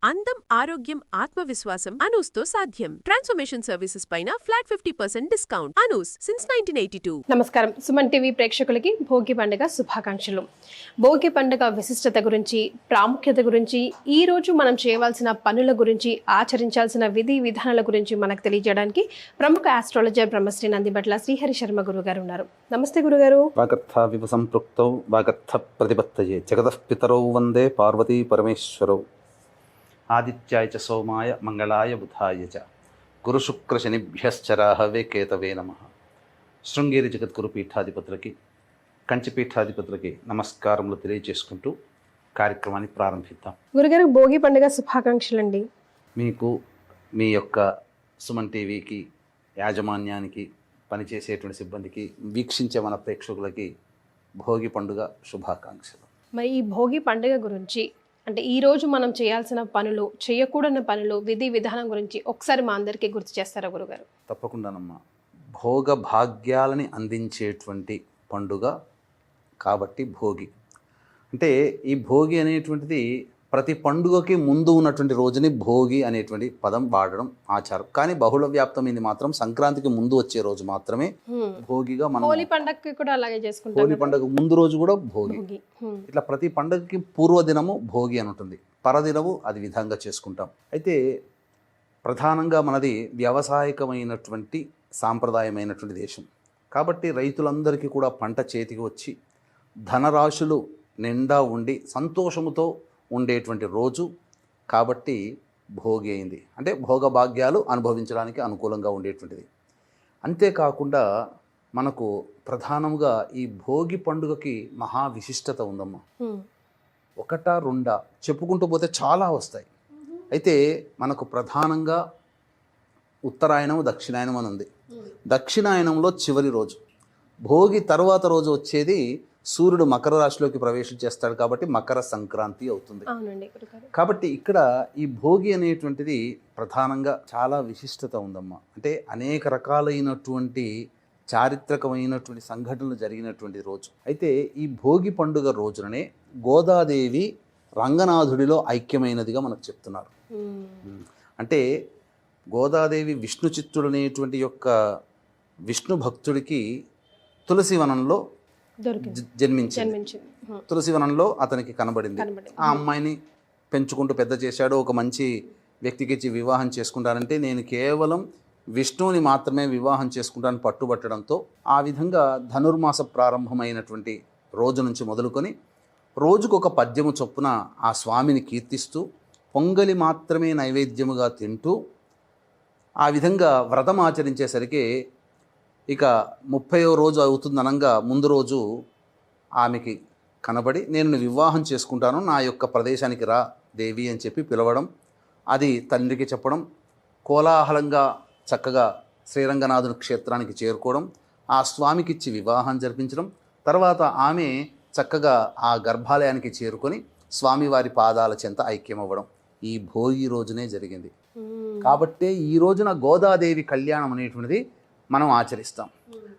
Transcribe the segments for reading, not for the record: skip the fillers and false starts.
అందం, ఆరోగ్యం, ఆత్మవిశ్వాసం అనూస్తో సాధ్యం. ట్రాన్స్ఫర్మేషన్ సర్వీసెస్ పైన ఫ్లాట్ 50% డిస్కౌంట్. అనూస్ సిన్స్ 1982. నమస్కారం. సుమన్ టీవీ ప్రేక్షకులకి భోగి పండుగ శుభాకాంక్షలు. భోగి పండుగ విశిష్టత గురించి, ప్రాముఖ్యత గురించి, ఈ రోజు మనం చేయవలసిన పనుల గురించి, ఆచరించాల్సిన విధి విధానాల గురించి మనకు తెలియజేయడానికి ప్రముఖ ఆస్ట్రాలజర్ బ్రహ్మశ్రీ నందిబట్ల శ్రీహరి శర్మ గురుగారు ఉన్నారు. నమస్తే గురుగారు. వాగర్థ వివ సంపృక్తౌ వాగర్థ ప్రతిపత్తయే జగతః పితరౌ వందే పార్వతీ పరమేశ్వరౌ ఆదిత్యాయ చ సోమాయ మంగళాయ బుధాయ చ గురుశుక్రశనిభ్యశ్చరాహవే కేతవే నమః. శృంగేరి జగద్గురు పీఠాధిపతులకి, కంచి పీఠాధిపతులకి నమస్కారములు తెలియజేసుకుంటూ కార్యక్రమాన్ని ప్రారంభిద్దాం. గురుగారు, భోగి పండుగ శుభాకాంక్షలు అండి. మీకు మీ యొక్క సుమన్ టీవీకి, యాజమాన్యానికి, పనిచేసేటువంటి సిబ్బందికి, వీక్షించే మన ప్రేక్షకులకి భోగి పండుగ శుభాకాంక్షలు. మరి ఈ భోగి పండుగ గురించి, అంటే ఈ రోజు మనం చేయాల్సిన పనులు, చేయకూడని పనులు, విధి విధానం గురించి ఒకసారి మా అందరికీ గుర్తు చేస్తారా గురుగారు? తప్పకుండానమ్మా. భోగ భాగ్యాలని అందించేటువంటి పండుగ కాబట్టి భోగి. అంటే ఈ భోగి అనేటువంటిది ప్రతి పండుగకి ముందు ఉన్నటువంటి రోజుని భోగి అనేటువంటి పదం వాడడం ఆచారం. కానీ బహుళ వ్యాప్తమైంది మాత్రం సంక్రాంతికి ముందు వచ్చే రోజు మాత్రమే భోగిగా మనం. హోలీ పండగకి కూడా అలాగే చేసుకుంటాం. హోలీ పండుగ ముందు రోజు కూడా భోగి. ఇట్లా ప్రతి పండుగకి పూర్వదినము భోగి అని ఉంటుంది, పరదినము అది విధంగా చేసుకుంటాం. అయితే ప్రధానంగా మనది వ్యవసాయకమైనటువంటి సాంప్రదాయమైనటువంటి దేశం కాబట్టి రైతులందరికీ కూడా పంట చేతికి వచ్చి ధనరాశులు నిండా ఉండి సంతోషముతో ఉండేటువంటి రోజు కాబట్టి భోగి అయింది. అంటే భోగభాగ్యాలు అనుభవించడానికి అనుకూలంగా ఉండేటువంటిది. అంతేకాకుండా మనకు ప్రధానంగా ఈ భోగి పండుగకి మహా విశిష్టత ఉందమ్మా. ఒకటా రెండా చెప్పుకుంటూ పోతే చాలా వస్తాయి. అయితే మనకు ప్రధానంగా ఉత్తరాయణం, దక్షిణాయనం అని ఉంది. దక్షిణాయనంలో చివరి రోజు, భోగి తర్వాత రోజు వచ్చేది సూర్యుడు మకర రాశిలోకి ప్రవేశం చేస్తాడు కాబట్టి మకర సంక్రాంతి అవుతుంది. కాబట్టి ఇక్కడ ఈ భోగి అనేటువంటిది ప్రధానంగా చాలా విశిష్టత ఉందమ్మా. అంటే అనేక రకాలైనటువంటి చారిత్రకమైనటువంటి సంఘటనలు జరిగినటువంటి రోజు. అయితే ఈ భోగి పండుగ రోజుననే గోదాదేవి రంగనాథుడిలో ఐక్యమైనదిగా మనకు చెప్తున్నారు. అంటే గోదాదేవి విష్ణు చిత్తుడు అనేటువంటి యొక్క విష్ణు భక్తుడికి తులసివనంలో జన్మించింది. తులసివనంలో అతనికి కనబడింది. ఆ అమ్మాయిని పెంచుకుంటూ పెద్ద చేశాడు. ఒక మంచి వ్యక్తికి ఇచ్చి వివాహం చేసుకుంటానంటే నేను కేవలం విష్ణువుని మాత్రమే వివాహం చేసుకుంటానని పట్టుబట్టడంతో ఆ విధంగా ధనుర్మాస ప్రారంభమైనటువంటి రోజు నుంచి మొదలుకొని రోజుకొక పద్యము చొప్పున ఆ స్వామిని కీర్తిస్తూ పొంగలి మాత్రమే నైవేద్యముగా తింటూ ఆ విధంగా వ్రతం ఆచరించేసరికి ఇక 30వ రోజు అవుతుందనంగా ముందు రోజు ఆమెకి కనబడి నేను వివాహం చేసుకుంటాను, నా యొక్క ప్రదేశానికి రా దేవి అని చెప్పి పిలవడం, అది తండ్రికి చెప్పడం, కోలాహలంగా చక్కగా శ్రీరంగనాథుని క్షేత్రానికి చేరుకోవడం, ఆ స్వామికి ఇచ్చి వివాహం జరిపించడం, తర్వాత ఆమె చక్కగా ఆ గర్భాలయానికి చేరుకొని స్వామివారి పాదాల చెంత ఐక్యమవ్వడం ఈ భోగి రోజునే జరిగింది. కాబట్టే ఈ రోజున గోదాదేవి కళ్యాణం అనేటువంటిది మనం ఆచరిస్తాం.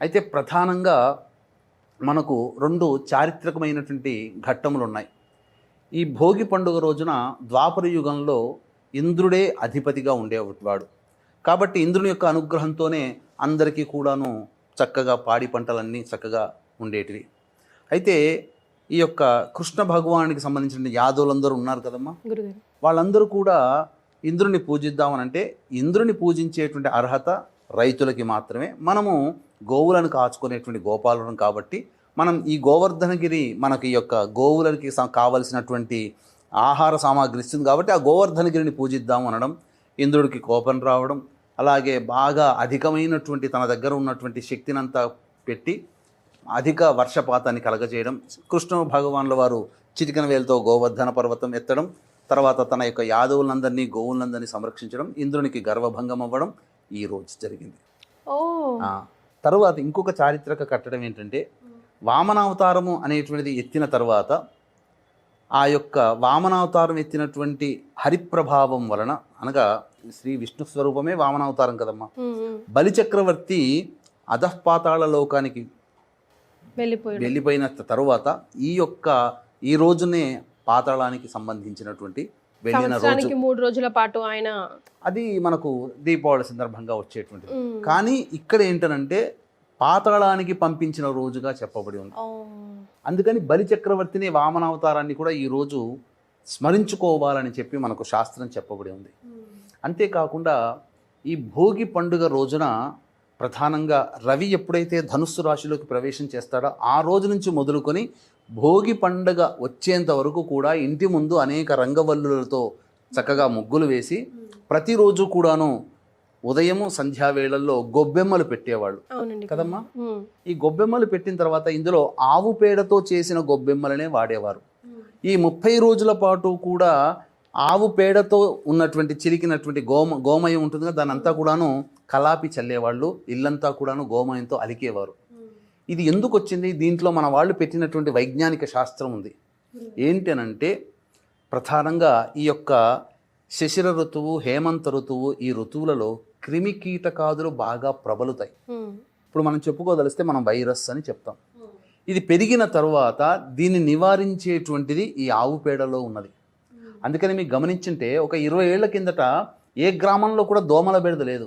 అయితే ప్రధానంగా మనకు రెండు చారిత్రకమైనటువంటి ఘట్టములు ఉన్నాయి. ఈ భోగి పండుగ రోజున ద్వాపర యుగంలో ఇంద్రుడే అధిపతిగా ఉండేవాడు కాబట్టి ఇంద్రుని యొక్క అనుగ్రహంతోనే అందరికీ కూడాను చక్కగా పాడి పంటలన్నీ చక్కగా ఉండేటివి. అయితే ఈ యొక్క కృష్ణ భగవానుడికి సంబంధించిన యాదవులందరూ ఉన్నారు కదమ్మా, వాళ్ళందరూ కూడా ఇంద్రుని పూజిద్దామనంటే ఇంద్రుని పూజించేటువంటి అర్హత రైతులకి మాత్రమే. మనము గోవులను కాచుకునేటువంటి గోపాలను కాబట్టి మనం ఈ గోవర్ధనగిరి మనకి ఈ యొక్క గోవులకి కావలసినటువంటి ఆహార సామాగ్రి ఇస్తుంది కాబట్టి ఆ గోవర్ధనగిరిని పూజిద్దాం అనడం, ఇంద్రుడికి కోపం రావడం, అలాగే బాగా అధికమైనటువంటి తన దగ్గర ఉన్నటువంటి శక్తినంతా పెట్టి అధిక వర్షపాతాన్ని కలగజేయడం, కృష్ణ భగవాన్ల వారు చిటికన వేలతో గోవర్ధన పర్వతం ఎత్తడం, తర్వాత తన యొక్క యాదవులందరినీ గోవులందరినీ సంరక్షించడం, ఇంద్రునికి గర్వభంగం అవ్వడం ఈ రోజు జరిగింది. తరువాత ఇంకొక చారిత్రక కట్టడం ఏంటంటే వామనావతారము అనేటువంటిది ఎత్తిన తర్వాత ఆ యొక్క వామనావతారం ఎత్తినటువంటి హరిప్రభావం వలన, అనగా శ్రీ విష్ణు స్వరూపమే వామనావతారం కదమ్మా, బలిచక్రవర్తి అధఃపాతాళ లోకానికి వెళ్ళిపోయిన తరువాత ఈ రోజునే పాతాళానికి సంబంధించినటువంటి వెళ్ళిన రోజు సంవత్సరానికి 3 రోజుల పాటు ఆయన అది మనకు దీపావళి సందర్భంగా వచ్చేటువంటిది. కానీ ఇక్కడ ఏంటనంటే పాతాళానికి పంపించిన రోజుగా చెప్పబడి ఉంది. అందుకని బలి చక్రవర్తిని వామనావతారాన్ని కూడా ఈ రోజు స్మరించుకోవాలని చెప్పి మనకు శాస్త్రం చెప్పబడి ఉంది. అంతేకాకుండా ఈ భోగి పండుగ రోజున ప్రధానంగా రవి ఎప్పుడైతే ధనుస్సు రాశిలోకి ప్రవేశం చేస్తాడో ఆ రోజు నుంచి మొదలుకొని భోగి పండుగ వచ్చేంత వరకు కూడా ఇంటి ముందు అనేక రంగవల్లులతో చక్కగా ముగ్గులు వేసి ప్రతిరోజు కూడాను ఉదయము సంధ్యావేళల్లో గొబ్బెమ్మలు పెట్టేవాళ్ళు కదమ్మా. ఈ గొబ్బెమ్మలు పెట్టిన తర్వాత ఇందులో ఆవు పేడతో చేసిన గొబ్బెమ్మలనే వాడేవారు. ఈ 30 రోజుల పాటు కూడా ఆవు పేడతో ఉన్నటువంటి చిలికినటువంటి గోమయం ఉంటుంది కదా, దాని అంతా కూడాను కలాపి చల్లేవాళ్ళు, ఇల్లంతా కూడాను గోమయంతో అలికేవారు. ఇది ఎందుకు వచ్చింది? దీంట్లో మన వాళ్ళు పెట్టినటువంటి వైజ్ఞానిక శాస్త్రం ఉంది. ఏంటనంటే ప్రధానంగా ఈ యొక్క శిశిర ఋతువు, హేమంత ఋతువు, ఈ ఋతువులలో క్రిమి కీటకాదులు బాగా ప్రబలుతాయి. ఇప్పుడు మనం చెప్పుకోదలిస్తే మనం వైరస్ అని చెప్తాం. ఇది పెరిగిన తరువాత దీన్ని నివారించేటువంటిది ఈ ఆవు పేడలో ఉన్నది. అందుకని మీకు గమనించుంటే ఒక 20 ఏళ్ల కిందట ఏ గ్రామంలో కూడా దోమల బెడద లేదు.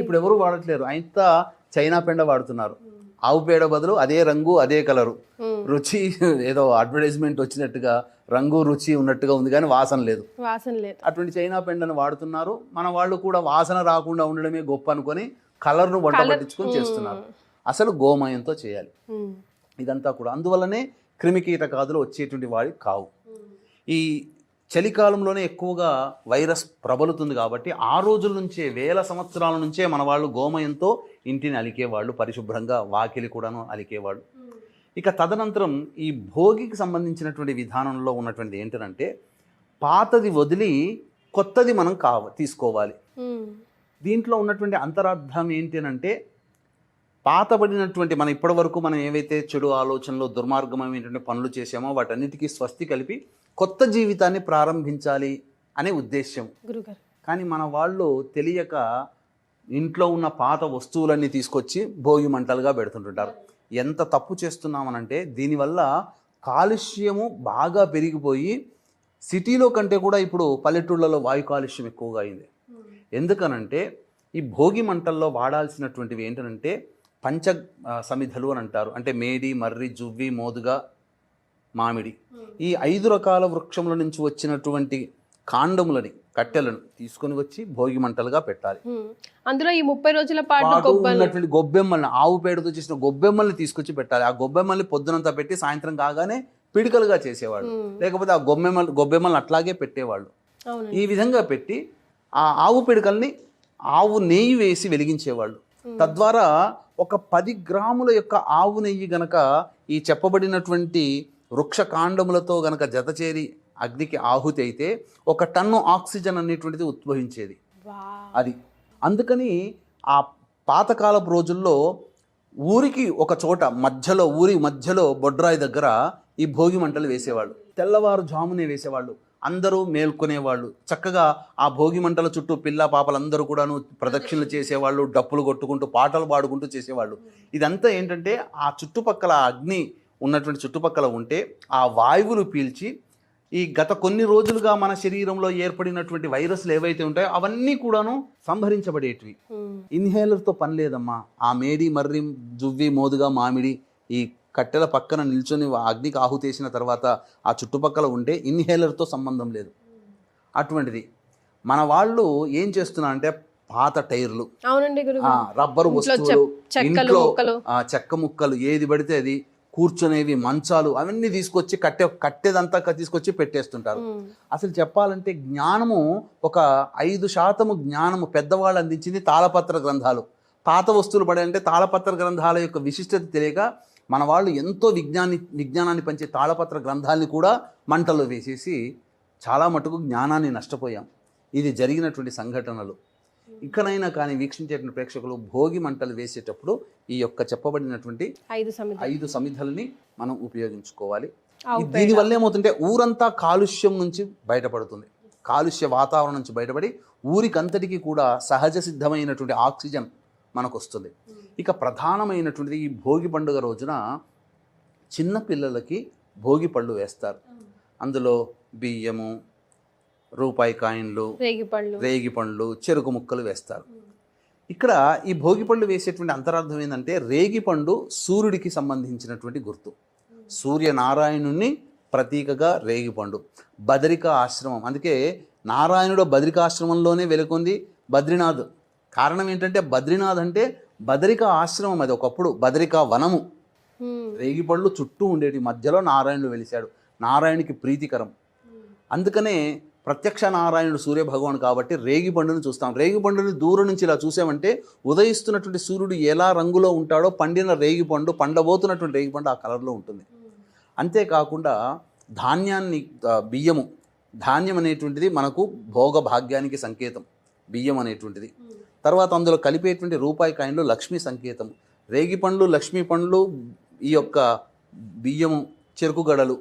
ఇప్పుడు ఎవరు వాడట్లేరు, అంతా చైనా పెండ వాడుతున్నారు. ఆవు పేడ బదులు అదే రంగు అదే కలరు, రుచి ఏదో అడ్వర్టైజ్మెంట్ వచ్చినట్టుగా రంగు రుచి ఉన్నట్టుగా ఉంది కానీ వాసన లేదు. అటువంటి చైనా పెండను వాడుతున్నారు. మన వాళ్ళు కూడా వాసన రాకుండా ఉండడమే గొప్ప అనుకొని కలర్ను వంట పట్టించుకొని చేస్తున్నారు. అసలు గోమయంతో చేయాలి ఇదంతా కూడా. అందువల్లనే క్రిమికీటకాదులు వచ్చేటువంటి వాడి కావు. ఈ చలికాలంలోనే ఎక్కువగా వైరస్ ప్రబలుతుంది కాబట్టి ఆ రోజుల నుంచే, వేల సంవత్సరాల నుంచే మన వాళ్ళు గోమయంతో ఇంటిని అలికేవాళ్ళు, పరిశుభ్రంగా వాకిలి కూడాను అలికేవాళ్ళు. ఇక తదనంతరం ఈ భోగికి సంబంధించినటువంటి విధానంలో ఉన్నటువంటి ఏంటంటే పాతది వదిలి కొత్తది మనం తీసుకోవాలి. దీంట్లో ఉన్నటువంటి అంతరార్థం ఏంటంటే పాతబడినటువంటి మనం ఇప్పటి వరకు మనం ఏవైతే చెడు ఆలోచనలు, దుర్మార్గమైనటువంటి పనులు చేసామో వాటన్నిటికీ స్వస్తి కలిపి కొత్త జీవితాన్ని ప్రారంభించాలి అనే ఉద్దేశ్యం. కానీ మన వాళ్ళు తెలియక ఇంట్లో ఉన్న పాత వస్తువులన్నీ తీసుకొచ్చి భోగి మంటలుగా పెడుతుంటుంటారు. ఎంత తప్పు చేస్తున్నామనంటే దీనివల్ల కాలుష్యము బాగా పెరిగిపోయి సిటీలో కంటే కూడా ఇప్పుడు పల్లెటూళ్ళలో వాయు కాలుష్యం ఎక్కువగా అయింది. ఎందుకనంటే ఈ భోగి మంటల్లో వాడాల్సినటువంటివి ఏంటంటే పంచ సమిధలు అని అంటారు. అంటే మేడి, మర్రి, జువ్వి, మోదుగా, మామిడి, ఈ 5 రకాల వృక్షముల నుంచి వచ్చినటువంటి కాండములని, కట్టెలను తీసుకొని వచ్చి భోగి మంటలుగా పెట్టాలి. అందులో ఈ 30 రోజుల పాటు ఉన్నటువంటి గొబ్బెమ్మల్ని, ఆవు పేడతో చేసిన గొబ్బెమ్మల్ని తీసుకొచ్చి పెట్టాలి. ఆ గొబ్బెమ్మల్ని పొద్దునంతా పెట్టి సాయంత్రం కాగానే పిడికలుగా చేసేవాళ్ళు, లేకపోతే ఆ గొబ్బెమ్మల్ని అట్లాగే పెట్టేవాళ్ళు. ఈ విధంగా పెట్టి ఆ ఆవు పిడికల్ని ఆవు నెయ్యి వేసి వెలిగించేవాళ్ళు. తద్వారా ఒక 10 గ్రాముల యొక్క ఆవు నెయ్యి గనక ఈ చెప్పబడినటువంటి వృక్ష కాండములతో గనక జతచేరి అగ్నికి ఆహుతి అయితే 1 టన్ను ఆక్సిజన్ అనేటువంటిది ఉద్భవించేది. అది అందుకని ఆ పాతకాలపు రోజుల్లో ఊరికి ఒక చోట మధ్యలో, ఊరి మధ్యలో బొడ్రాయి దగ్గర ఈ భోగి మంటలు వేసేవాళ్ళు. తెల్లవారుజామునే వేసేవాళ్ళు. అందరూ మేల్కొనేవాళ్ళు. చక్కగా ఆ భోగి మంటల చుట్టూ పిల్ల పాపలందరూ కూడాను ప్రదక్షిణలు చేసేవాళ్ళు, డప్పులు కొట్టుకుంటూ పాటలు పాడుకుంటూ చేసేవాళ్ళు. ఇదంతా ఏంటంటే ఆ చుట్టుపక్కల అగ్ని ఉన్నటువంటి చుట్టుపక్కల ఉంటే ఆ వాయువులు పీల్చి ఈ గత కొన్ని రోజులుగా మన శరీరంలో ఏర్పడినటువంటి వైరస్లు ఏవైతే ఉంటాయో అవన్నీ కూడాను సంహరించబడేటివి. ఇన్హేలర్తో పని లేదమ్మా. ఆ మేడి, మర్రి, జువ్వి, మోదుగా, మామిడి ఈ కట్టెల పక్కన నిల్చొని అగ్నికి ఆహుతేసిన తర్వాత ఆ చుట్టుపక్కల ఉంటే ఇన్హేలర్తో సంబంధం లేదు. అటువంటిది మన వాళ్ళు ఏం చేస్తున్నారంటే పాత టైర్లు, రబ్బరు వస్తువులు, ఇంట్లో చెక్క ముక్కలు ఏది పడితే అది, కూర్చునేవి మంచాలు అవన్నీ తీసుకొచ్చి కట్టేదంతా తీసుకొచ్చి పెట్టేస్తుంటారు. అసలు చెప్పాలంటే జ్ఞానము ఒక 5% జ్ఞానము పెద్దవాళ్ళు అందించింది తాళపత్ర గ్రంథాలు. పాత వస్తువులు పడాలంటే తాళపత్ర గ్రంథాల యొక్క విశిష్టత తెలియక మన వాళ్ళు ఎంతో విజ్ఞానాన్ని పంచే తాళపత్ర గ్రంథాలని కూడా మంటల్లో వేసేసి చాలా మటుకు జ్ఞానాన్ని నష్టపోయాం. ఇది జరిగినటువంటి సంఘటనలు. ఇకనైనా కానీ వీక్షించేటువంటి ప్రేక్షకులు భోగి మంటలు వేసేటప్పుడు ఈ యొక్క చెప్పబడినటువంటి 5 సమిధల్ని మనం ఉపయోగించుకోవాలి. దీనివల్ల ఏమవుతుంటే ఊరంతా కాలుష్యం నుంచి బయటపడుతుంది. కాలుష్య వాతావరణం నుంచి బయటపడి ఊరికంతటికీ కూడా సహజ సిద్ధమైనటువంటి ఆక్సిజన్ మనకు వస్తుంది. ఇక ప్రధానమైనటువంటిది ఈ భోగి పండుగ రోజున చిన్న పిల్లలకి భోగి పళ్ళు వేస్తారు. అందులో బియ్యము, రూపాయి కాయిన్లు, రేగిపళ్ళు. రేగిపండ్లు, చెరుకు ముక్కలు వేస్తారు. ఇక్కడ ఈ భోగిపళ్ళు వేసేటువంటి అంతరార్థం ఏంటంటే రేగిపండు సూర్యుడికి సంబంధించినటువంటి గుర్తు. సూర్యనారాయణుణ్ణి ప్రతీకగా రేగిపండు. బదరికా ఆశ్రమం, అందుకే నారాయణుడు బదరికాశ్రమంలోనే వెలుకొంది బద్రీనాథ్. కారణం ఏంటంటే బద్రీనాథ్ అంటే బదరికా ఆశ్రమం, అది ఒకప్పుడు బదరికా వనము. రేగిపళ్ళు చుట్టూ ఉండేటి, మధ్యలో నారాయణుడు వెలిశాడు, నారాయణునికి ప్రీతికరం. అందుకనే ప్రత్యక్ష నారాయణుడు సూర్యభగవాన్ కాబట్టి రేగిపండును చూస్తాం. రేగిపండుని దూరం నుంచి ఇలా చూసామంటే ఉదయిస్తున్నటువంటి సూర్యుడు ఎలా రంగులో ఉంటాడో పండిన రేగిపండు, పండబోతున్నటువంటి రేగిపండు ఆ కలర్లో ఉంటుంది. అంతేకాకుండా ధాన్యాన్ని, బియ్యము, ధాన్యం అనేటువంటిది మనకు భోగ భాగ్యానికి సంకేతం, బియ్యం అనేటువంటిది. తర్వాత అందులో కలిపేటువంటి రూపాయి కాయిన్లు లక్ష్మీ సంకేతం. రేగిపండ్లు, లక్ష్మీ పండ్లు, ఈ యొక్క బియ్యము, చెరుకుగడలు.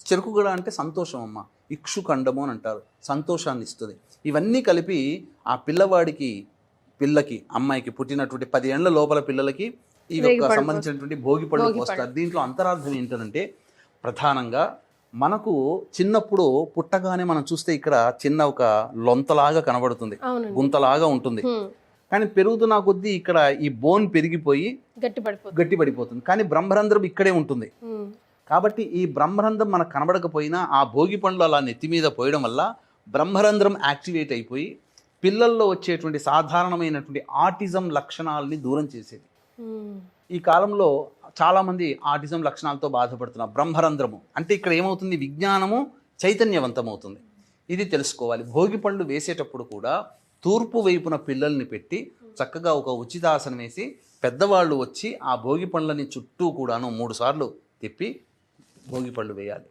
చెరుకుగడ అంటే సంతోషం అమ్మ, ఇక్షుఖండము అని అంటారు, సంతోషాన్ని ఇస్తుంది. ఇవన్నీ కలిపి ఆ పిల్లకి అమ్మాయికి పుట్టినటువంటి 10 ఏళ్ల లోపల పిల్లలకి ఈ యొక్క సంబంధించినటువంటి భోగిపళ్ళు పోస్తారు. దీంట్లో అంతరార్థం ఏంటంటే ప్రధానంగా మనకు చిన్నప్పుడు పుట్టగానే మనం చూస్తే ఇక్కడ చిన్న ఒక లొంతలాగా కనబడుతుంది, గుంతలాగా ఉంటుంది. కానీ పెరుగుతున్న కొద్దీ ఇక్కడ ఈ బోన్ పెరిగిపోయి గట్టిపడిపోతుంది. కానీ బ్రహ్మరంధ్రం ఇక్కడే ఉంటుంది. కాబట్టి ఈ బ్రహ్మరంధ్రం మనకు కనబడకపోయినా ఆ భోగి పండ్లు అలా నెత్తి మీద పోయడం వల్ల బ్రహ్మరంధ్రం యాక్టివేట్ అయిపోయి పిల్లల్లో వచ్చేటువంటి సాధారణమైనటువంటి ఆటిజం లక్షణాలని దూరం చేసేది. ఈ కాలంలో చాలామంది ఆటిజం లక్షణాలతో బాధపడుతున్నారు. బ్రహ్మరంధ్రము అంటే ఇక్కడ ఏమవుతుంది, విజ్ఞానము చైతన్యవంతమవుతుంది. ఇది తెలుసుకోవాలి. భోగి పళ్ళు వేసేటప్పుడు కూడా తూర్పు వైపున పిల్లల్ని పెట్టి చక్కగా ఒక ఉచితాసనం వేసి పెద్దవాళ్ళు వచ్చి ఆ భోగి పండ్లని చుట్టూ కూడాను 3 సార్లు తిప్పి భోగి పళ్ళు వేయాలి.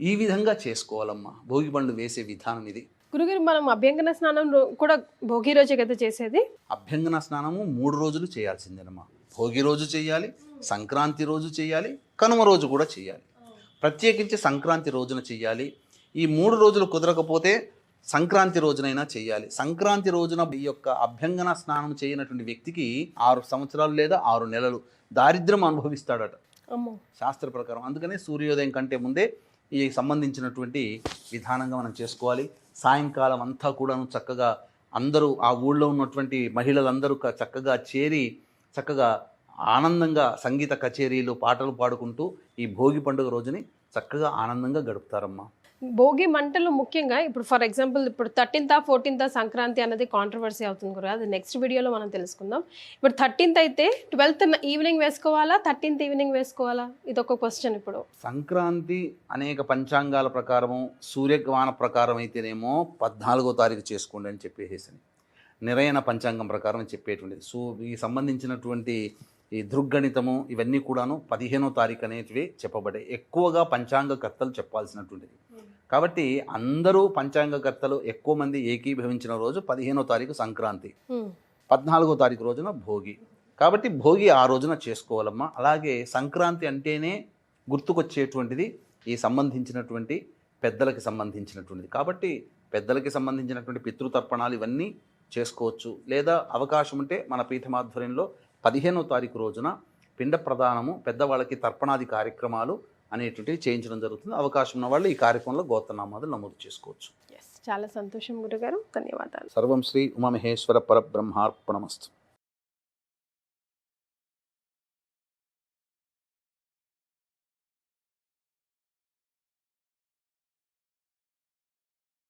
ఈ విధంగా చేసుకోవాలమ్మా భోగి పళ్ళు వేసే విధానం ఇది. గురుగారు, మనం అభ్యంగన స్నానం కూడా భోగి రోజే కదా చేసేది? అభ్యంగన స్నానము 3 రోజులు చేయాల్సిందేనమ్మా. భోగి రోజు చేయాలి, సంక్రాంతి రోజు చేయాలి, కనుమ రోజు కూడా చేయాలి. ప్రత్యేకించి సంక్రాంతి రోజున చేయాలి. ఈ 3 రోజులు కుదరకపోతే సంక్రాంతి రోజునైనా చేయాలి. సంక్రాంతి రోజున ఈ యొక్క అభ్యంగన స్నానం చేయనటువంటి వ్యక్తికి 6 సంవత్సరాలు లేదా 6 నెలలు దారిద్ర్యం అనుభవిస్తాడట శాస్త్ర ప్రకారం. అందుకనే సూర్యోదయం కంటే ముందే ఈ సంబంధించినటువంటి విధానంగా మనం చేసుకోవాలి. సాయంకాలం అంతా కూడాను చక్కగా అందరూ ఆ ఊళ్ళో ఉన్నటువంటి మహిళలందరూ చక్కగా చేరి చక్కగా ఆనందంగా సంగీత కచేరీలు, పాటలు పాడుకుంటూ ఈ భోగి పండుగ రోజుని చక్కగా ఆనందంగా గడుపుతారమ్మా. భోగి మంటలు ముఖ్యంగా ఇప్పుడు ఫర్ ఎగ్జాంపుల్ ఇప్పుడు 13th 14th సంక్రాంతి అన్నది కాంట్రవర్సీ అవుతుంది కదా, అది నెక్స్ట్ వీడియోలో మనం తెలుసుకుందాం. ఇప్పుడు 13th అయితే 12th ఈవినింగ్ వేసుకోవాలా, 13th ఈవినింగ్ వేసుకోవాలా, ఇది ఒక క్వశ్చన్. ఇప్పుడు సంక్రాంతి అనేక పంచాంగాల ప్రకారము, సూర్యగ్రహణ ప్రకారం అయితేనేమో 14వ తారీఖు చేసుకోండి అని చెప్పేసి నిరయన పంచాంగం ప్రకారం చెప్పేటువంటిది. ఈ సంబంధించినటువంటి ఈ దృగ్గణితము ఇవన్నీ కూడాను 15వ తారీఖు అనేటివి చెప్పబడ్డాయి. ఎక్కువగా పంచాంగకర్తలు చెప్పాల్సినటువంటిది. కాబట్టి అందరూ పంచాంగకర్తలు ఎక్కువ మంది ఏకీభవించిన రోజు 15వ తారీఖు సంక్రాంతి, 14వ తారీఖు రోజున భోగి. కాబట్టి భోగి ఆ రోజున చేసుకోవాలమ్మా. అలాగే సంక్రాంతి అంటేనే గుర్తుకొచ్చేటువంటిది ఈ సంబంధించినటువంటి పెద్దలకి సంబంధించినటువంటిది. కాబట్టి పెద్దలకి సంబంధించినటువంటి పితృతర్పణాలు ఇవన్నీ చేసుకోవచ్చు. లేదా అవకాశం ఉంటే మన పీఠమాధ్వర్యంలో 15వ తారీఖు రోజున పిండ ప్రదానము, పెద్దవాళ్ళకి తర్పణాది కార్యక్రమాలు అనేటువంటివి చేయించడం జరుగుతుంది. అవకాశం ఉన్న వాళ్ళు ఈ కార్యక్రమంలో గోత్రనామాలు నమోదు చేసుకోవచ్చు. చాలా సంతోషం గురుగారు, ధన్యవాదాలు. సర్వం శ్రీ ఉమామహేశ్వర పరబ్రహ్మార్పణమస్తు.